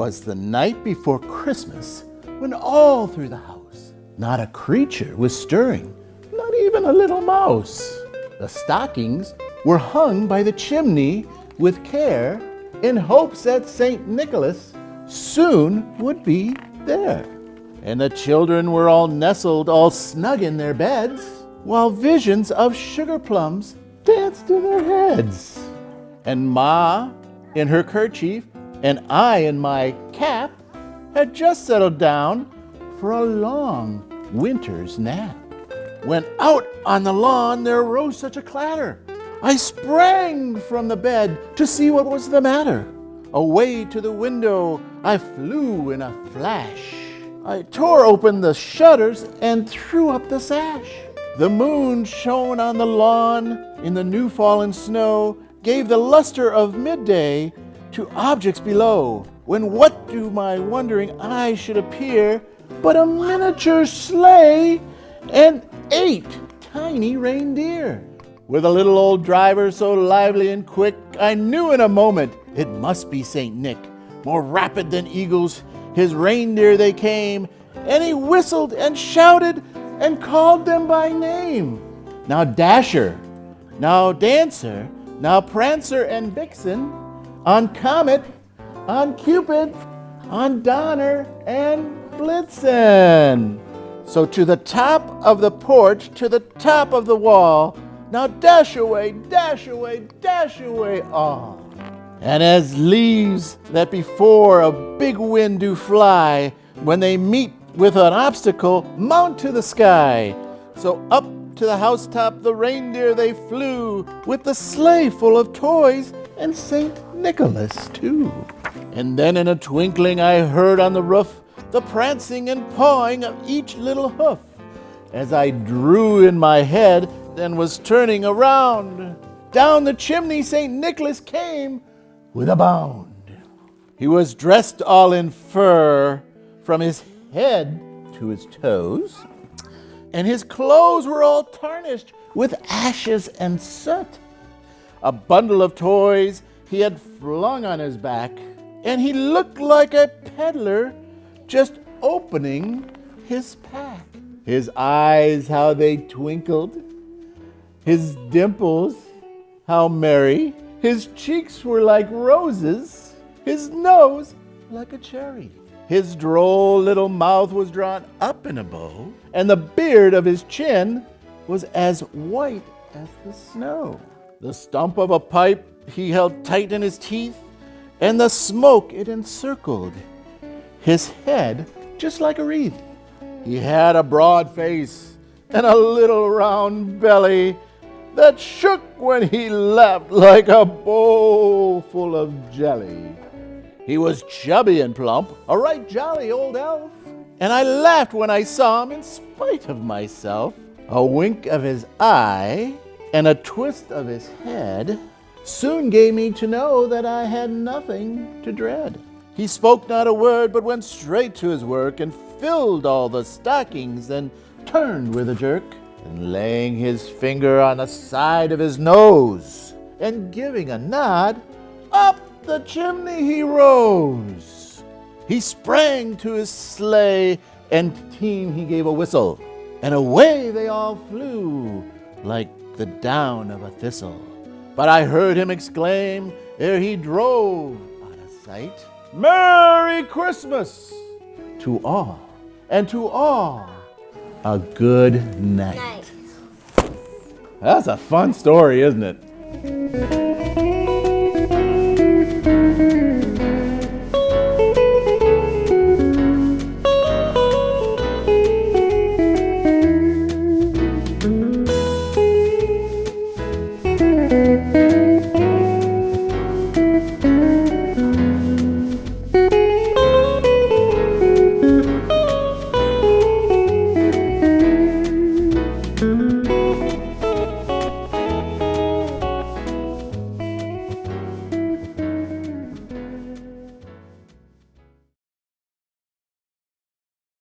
'Twas the night before Christmas, when all through the house not a creature was stirring, not even a little mouse. The stockings were hung by the chimney with care, in hopes that St. Nicholas soon would be there. And the children were all nestled all snug in their beds, while visions of sugar plums danced in their heads. And Ma, in her kerchief, and I in my cap, had just settled down for a long winter's nap. When out on the lawn there rose such a clatter, I sprang from the bed to see what was the matter. Away to the window I flew in a flash. I tore open the shutters and threw up the sash. The moon shone on the lawn in the new fallen snow, gave the luster of midday to objects below, when what to my wondering eye should appear but a miniature sleigh and 8 tiny reindeer. With a little old driver so lively and quick, I knew in a moment it must be St. Nick. More rapid than eagles, his reindeer they came, and he whistled and shouted and called them by name. Now Dasher, now Dancer, now Prancer and Vixen, on Comet, on Cupid, on Donner and Blitzen. So to the top of the porch, to the top of the wall, now dash away, dash away, dash away all. And as leaves that before a big wind do fly, when they meet with an obstacle, mount to the sky. So up to the housetop the reindeer they flew, with the sleigh full of toys and St. Nicholas too. And then in a twinkling I heard on the roof the prancing and pawing of each little hoof. As I drew in my head and was turning around, down the chimney St. Nicholas came with a bound. He was dressed all in fur from his head to his toes, and his clothes were all tarnished with ashes and soot. A bundle of toys he had flung on his back, and he looked like a peddler just opening his pack. His eyes, how they twinkled, his dimples, how merry, his cheeks were like roses, his nose like a cherry. His droll little mouth was drawn up in a bow, and the beard of his chin was as white as the snow. The stump of a pipe he held tight in his teeth, and the smoke it encircled his head just like a wreath. He had a broad face and a little round belly that shook when he laughed like a bowl full of jelly. He was chubby and plump, a right jolly old elf, and I laughed when I saw him in spite of myself. A wink of his eye and a twist of his head soon gave me to know that I had nothing to dread. He spoke not a word, but went straight to his work, and filled all the stockings, then turned with a jerk, and laying his finger on the side of his nose, and giving a nod, up the chimney he rose. He sprang to his sleigh, and team he gave a whistle, and away they all flew, like the down of a thistle. But I heard him exclaim, ere he drove out of sight, "Merry Christmas to all, and to all a good night." Night. That's a fun story, isn't it?